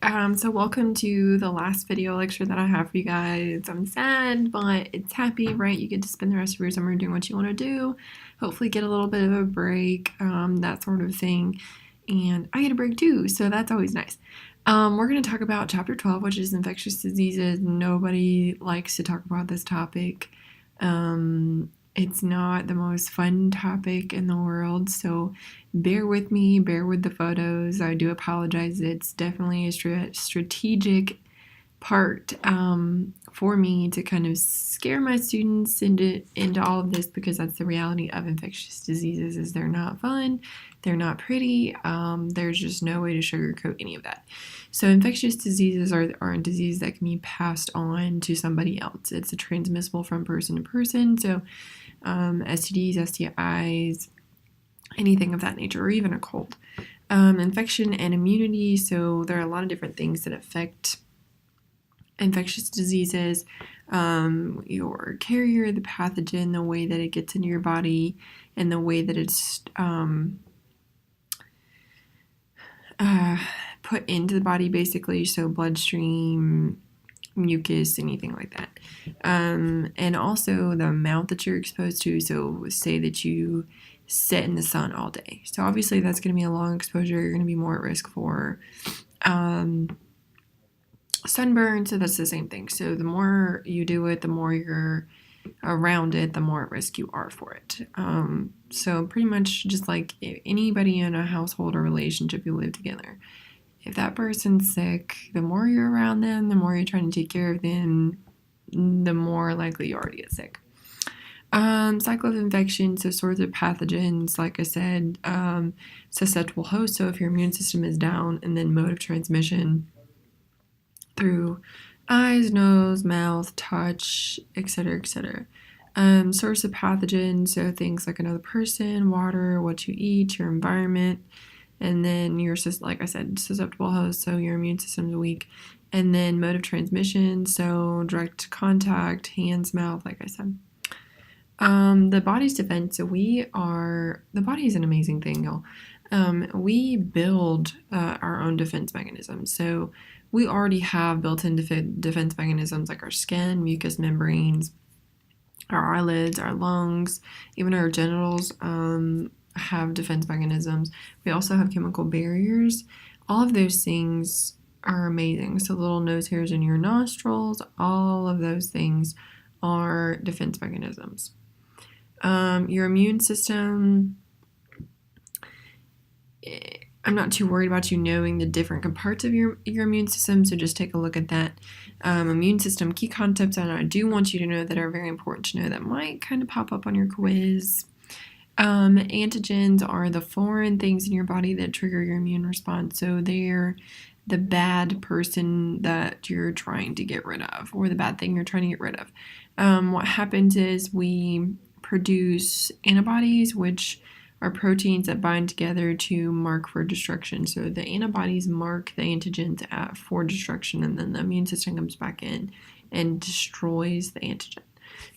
So welcome to the last video lecture that I have for you guys. I'm sad, but it's happy, right? You get to spend the rest of your summer doing what you want to do. Hopefully get a little bit of a break, that sort of thing. And I get a break too, so that's always nice. We're going to talk about chapter 12, which is infectious diseases. Nobody likes to talk about this topic. It's not the most fun topic in the world, so bear with me, bear with the photos. I do apologize. It's definitely a strategic part for me to kind of scare my students into all of this, because that's the reality of infectious diseases. Is they're not fun, they're not pretty. There's just no way to sugarcoat any of that. So infectious diseases are a disease that can be passed on to somebody else. It's transmissible from person to person. So STDs, STIs, anything of that nature, or even a cold. Infection and immunity. So there are a lot of different things that affect infectious diseases. Your carrier, the pathogen, the way that it gets into your body, and the way that it's put into the body, basically. So bloodstream, mucus, anything like that. And also the amount that you're exposed to. So say that you sit in the sun all day. So obviously that's going to be a long exposure. You're going to be more at risk for sunburn. So that's the same thing. So the more you do it, the more you're around it, the more at risk you are for it. So pretty much just like anybody in a household or relationship you live together. If that person's sick, the more you're around them, the more you're trying to take care of them, the more likely you are to get sick. Cycle of infection, so source of pathogens, like I said, susceptible host, so if your immune system is down, and then mode of transmission through eyes, nose, mouth, touch, etc., etc. Source of pathogens, so things like another person, water, what you eat, your environment. And then your, like I said, susceptible host, so your immune system's weak. And then mode of transmission, so direct contact, hands, mouth, like I said. The body's defense, so the body is an amazing thing, y'all. We build our own defense mechanisms. So we already have built-in defense mechanisms like our skin, mucous membranes, our eyelids, our lungs, even our genitals have defense mechanisms. We also have chemical barriers. All of those things are amazing. So little nose hairs in your nostrils, all of those things are defense mechanisms. Your immune system, I'm not too worried about you knowing the different parts of your immune system, so just take a look at that. Immune system key concepts, and I do want you to know that are very important to know that might kind of pop up on your quiz. Antigens are the foreign things in your body that trigger your immune response. So they're the bad person that you're trying to get rid of, or the bad thing you're trying to get rid of. What happens is we produce antibodies, which are proteins that bind together to mark for destruction. So the antibodies mark the antigens for destruction, and then the immune system comes back in and destroys the antigen.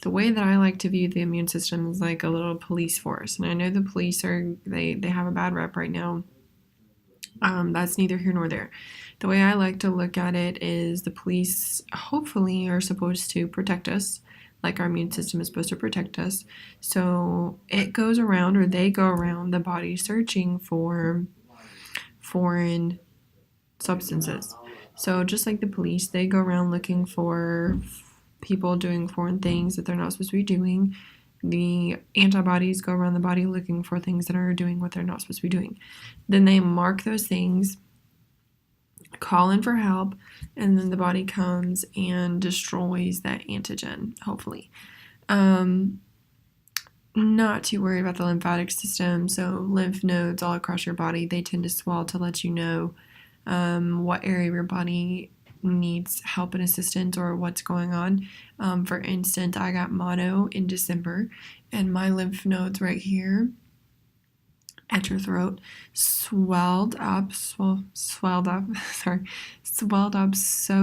The way that I like to view the immune system is like a little police force. And I know the police they have a bad rep right now. That's neither here nor there. The way I like to look at it is the police hopefully are supposed to protect us, like our immune system is supposed to protect us. So it goes around, or they go around the body searching for foreign substances. So just like the police, they go around looking for people doing foreign things that they're not supposed to be doing. The antibodies go around the body looking for things that are doing what they're not supposed to be doing. Then they mark those things, call in for help, and then the body comes and destroys that antigen, hopefully. Not too worried about the lymphatic system. So lymph nodes all across your body, they tend to swell to let you know what area of your body needs help and assistance, or what's going on. For instance, I got mono in December, and my lymph nodes right here at your throat swelled up so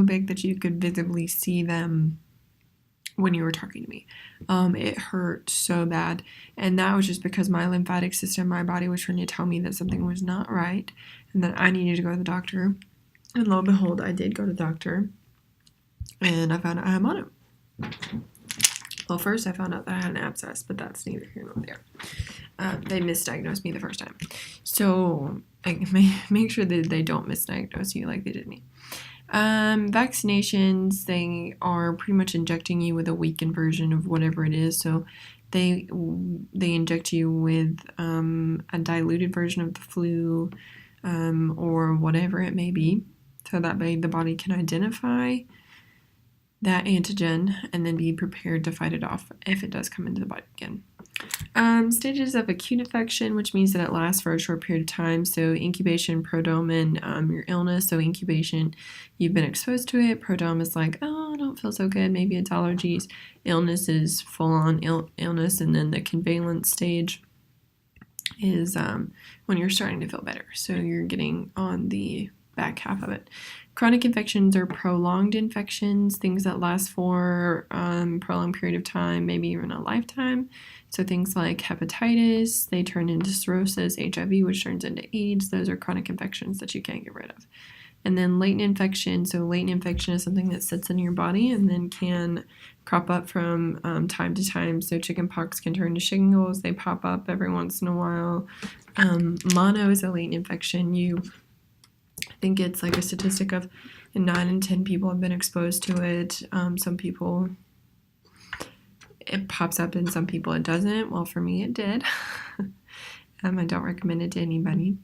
big that you could visibly see them when you were talking to me. It hurt so bad, and that was just because my lymphatic system, my body was trying to tell me that something was not right and that I needed to go to the doctor. And lo and behold, I did go to the doctor, and I found out I had mono. Well, first I found out that I had an abscess, but that's neither here nor there. They misdiagnosed me the first time. So I make sure that they don't misdiagnose you like they did me. Vaccinations, they are pretty much injecting you with a weakened version of whatever it is. So they inject you with a diluted version of the flu or whatever it may be. So that way the body can identify that antigen and then be prepared to fight it off if it does come into the body again. Stages of acute infection, which means that it lasts for a short period of time. So incubation, prodrome, and your illness. So incubation, you've been exposed to it. Prodrome is like, oh, I don't feel so good. Maybe it's allergies. Illness is full-on illness. And then the convalescent stage is when you're starting to feel better. So you're getting on the back half of it. Chronic infections are prolonged infections, things that last for a prolonged period of time, maybe even a lifetime. So things like hepatitis, they turn into cirrhosis, HIV, which turns into AIDS. Those are chronic infections that you can't get rid of. And then latent infection. So latent infection is something that sits in your body and then can crop up from time to time. So chickenpox can turn to shingles. They pop up every once in a while. Mono is a latent infection. I think it's like a statistic of 9 in 10 people have been exposed to it. Some people, it pops up and some people it doesn't. Well, for me, it did. I don't recommend it to anybody.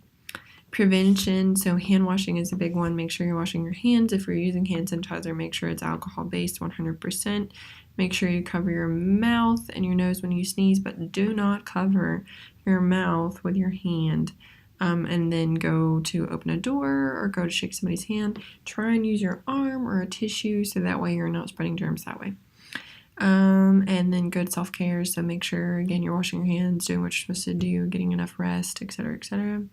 Prevention, so hand washing is a big one. Make sure you're washing your hands. If you're using hand sanitizer, make sure it's alcohol-based 100%. Make sure you cover your mouth and your nose when you sneeze, but do not cover your mouth with your hand. And then go to open a door or go to shake somebody's hand. Try and use your arm or a tissue so that way you're not spreading germs that way. And then good self-care, so make sure, again, you're washing your hands, doing what you're supposed to do, getting enough rest, etc., etc.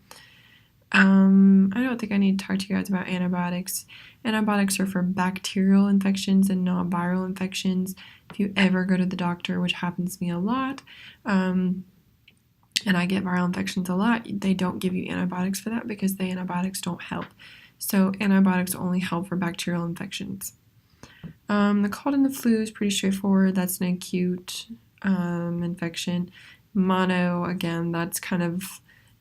I don't think I need to talk to you guys about antibiotics. Antibiotics are for bacterial infections and not viral infections. If you ever go to the doctor, which happens to me a lot, and I get viral infections a lot, they don't give you antibiotics for that because the antibiotics don't help. So antibiotics only help for bacterial infections. The cold and the flu is pretty straightforward. That's an acute infection. Mono, again, that's kind of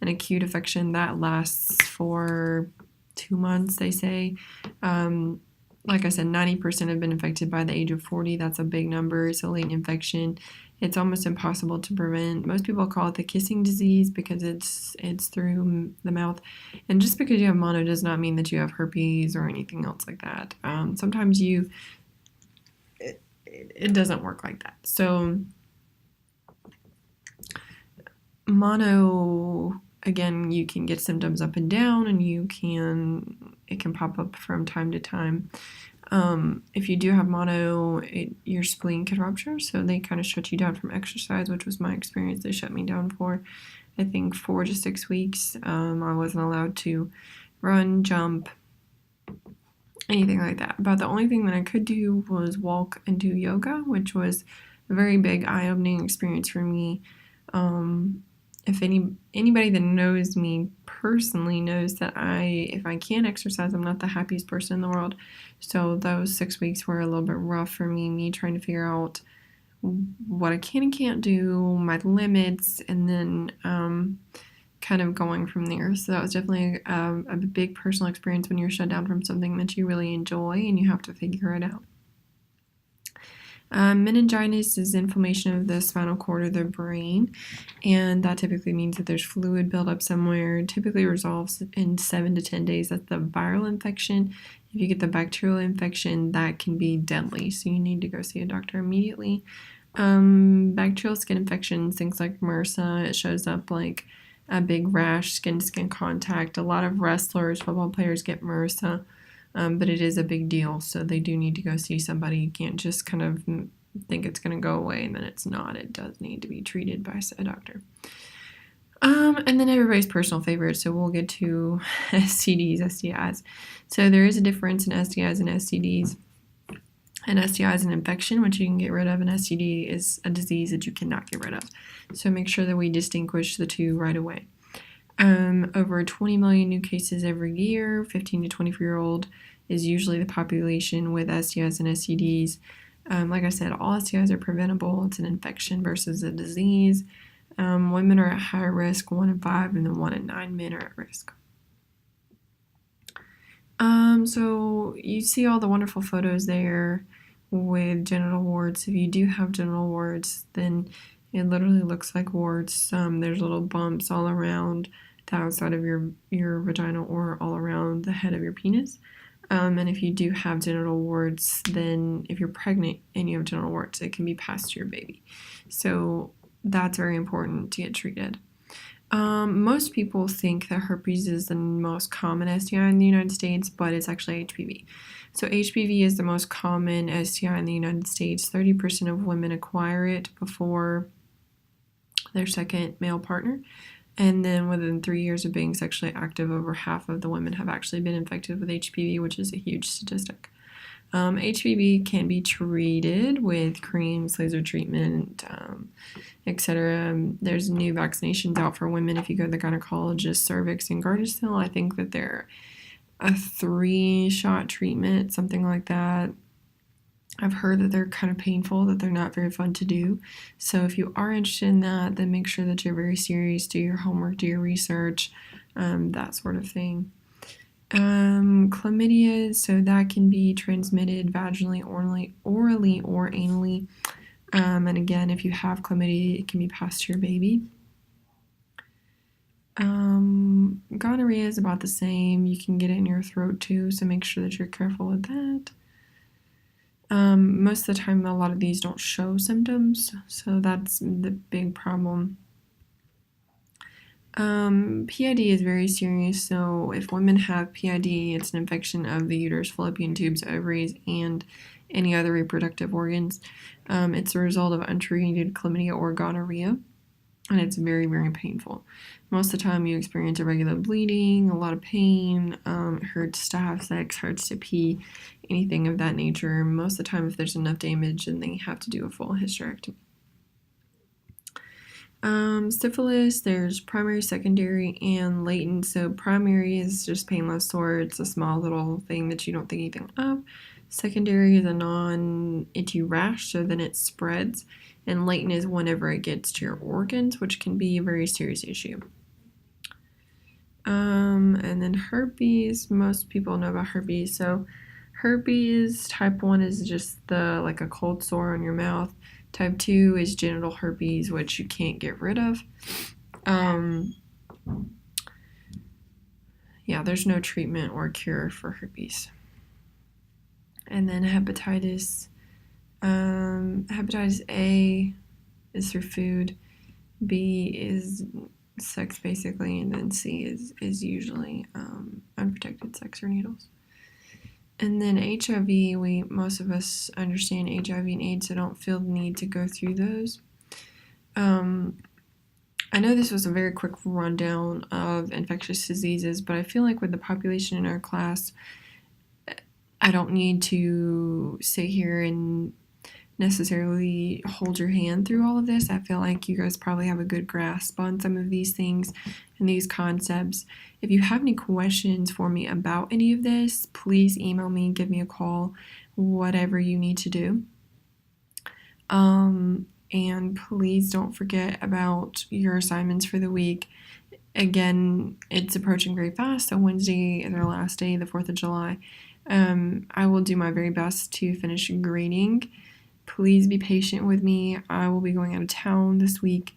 an acute infection that lasts for 2 months, they say. Like I said, 90% have been infected by the age of 40. That's a big number. It's a latent infection. It's almost impossible to prevent. Most people call it the kissing disease because it's through the mouth. And just because you have mono does not mean that you have herpes or anything else like that. Sometimes it doesn't work like that. So mono, again, you can get symptoms up and down, and it can pop up from time to time. If you do have mono, your spleen can rupture, so they kind of shut you down from exercise, which was my experience. They shut me down for, I think, 4 to 6 weeks. I wasn't allowed to run, jump, anything like that. About the only thing that I could do was walk and do yoga, which was a very big eye-opening experience for me. If anybody that knows me personally knows that if I can't exercise, I'm not the happiest person in the world. So those 6 weeks were a little bit rough for me trying to figure out what I can and can't do, my limits, and then kind of going from there. So that was definitely a big personal experience when you're shut down from something that you really enjoy and you have to figure it out. Meningitis is inflammation of the spinal cord or the brain, and that typically means that there's fluid buildup somewhere. It typically resolves in 7 to 10 days. That's the viral infection. If you get the bacterial infection, that can be deadly, so you need to go see a doctor immediately. Bacterial skin infections, things like MRSA, it shows up like a big rash, skin-to-skin contact. A lot of wrestlers, football players get MRSA. But it is a big deal, so they do need to go see somebody. You can't just kind of think it's going to go away and then it's not. It does need to be treated by a doctor. And then everybody's personal favorite, so we'll get to STDs, STIs. So there is a difference in STIs and STDs. An STI is an infection, which you can get rid of. An STD is a disease that you cannot get rid of. So make sure that we distinguish the two right away. Over 20 million new cases every year. 15 to 24-year-old is usually the population with STIs and STDs. Like I said, all STIs are preventable. It's an infection versus a disease. Women are at higher risk, 1 in 5, and then 1 in 9 men are at risk. So you see all the wonderful photos there with genital warts. If you do have genital warts, then it literally looks like warts. There's little bumps all around the outside of your vagina or all around the head of your penis. And if you do have genital warts, then if you're pregnant and you have genital warts, it can be passed to your baby. So that's very important to get treated. Most people think that herpes is the most common STI in the United States, but it's actually HPV. So HPV is the most common STI in the United States. 30% of women acquire it before their second male partner. And then within 3 years of being sexually active, over half of the women have actually been infected with HPV, which is a huge statistic. HPV can be treated with creams, laser treatment, etc. There's new vaccinations out for women. If you go to the gynecologist, cervix and Gardasil, I think that they're a 3-shot treatment, something like that. I've heard that they're kind of painful, that they're not very fun to do. So if you are interested in that, then make sure that you're very serious, do your homework, do your research, that sort of thing. Chlamydia, so that can be transmitted vaginally, orally, or anally. And again, if you have chlamydia, it can be passed to your baby. Gonorrhea is about the same. You can get it in your throat too, so make sure that you're careful with that. Most of the time, a lot of these don't show symptoms, so that's the big problem. PID is very serious, so if women have PID, it's an infection of the uterus, fallopian tubes, ovaries, and any other reproductive organs. It's a result of untreated chlamydia or gonorrhea, and it's very, very painful. Most of the time you experience irregular bleeding, a lot of pain, it hurts to have sex, hurts to pee, anything of that nature. Most of the time if there's enough damage, then they have to do a full hysterectomy. Syphilis, there's primary, secondary, and latent. So primary is just painless sore. It's a small little thing that you don't think anything of. Secondary is a non-itchy rash, so then it spreads. And latent is whenever it gets to your organs, which can be a very serious issue. And then herpes, most people know about herpes. So herpes type 1 is just like a cold sore on your mouth. Type 2 is genital herpes, which you can't get rid of. There's no treatment or cure for herpes. And then hepatitis. Hepatitis A is through food. B is sex, basically, and then C is usually unprotected sex or needles. And then HIV, most of us understand HIV and AIDS, so don't feel the need to go through those. I know this was a very quick rundown of infectious diseases, but I feel like with the population in our class, I don't need to sit here and necessarily hold your hand through all of this. I feel like you guys probably have a good grasp on some of these things and these concepts. If you have any questions for me about any of this, please email me, give me a call, whatever you need to do. And please don't forget about your assignments for the week. Again, it's approaching very fast, so Wednesday is our last day, the 4th of July. I will do my very best to finish grading. Please be patient with me. I will be going out of town this week.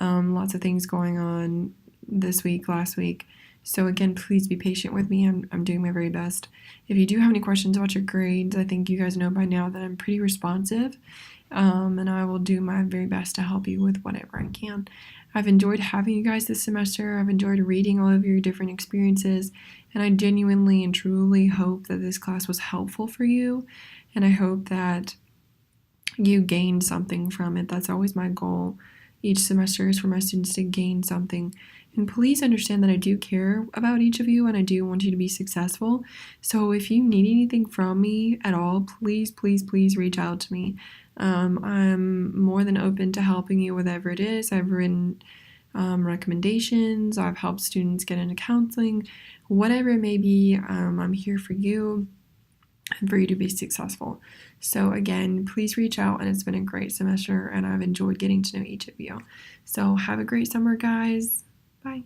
Lots of things going on this week, last week. So again, please be patient with me. I'm doing my very best. If you do have any questions about your grades, I think you guys know by now that I'm pretty responsive. And I will do my very best to help you with whatever I can. I've enjoyed having you guys this semester. I've enjoyed reading all of your different experiences. And I genuinely and truly hope that this class was helpful for you. And I hope that you gained something from it. That's always my goal each semester, is for my students to gain something. And please understand that I do care about each of you and I do want you to be successful. So if you need anything from me at all, please, please, please reach out to me. I'm more than open to helping you, whatever it is. I've written recommendations. I've helped students get into counseling, whatever it may be. I'm here for you and for you to be successful. So again, please reach out, and it's been a great semester and I've enjoyed getting to know each of you. So have a great summer, guys. Bye.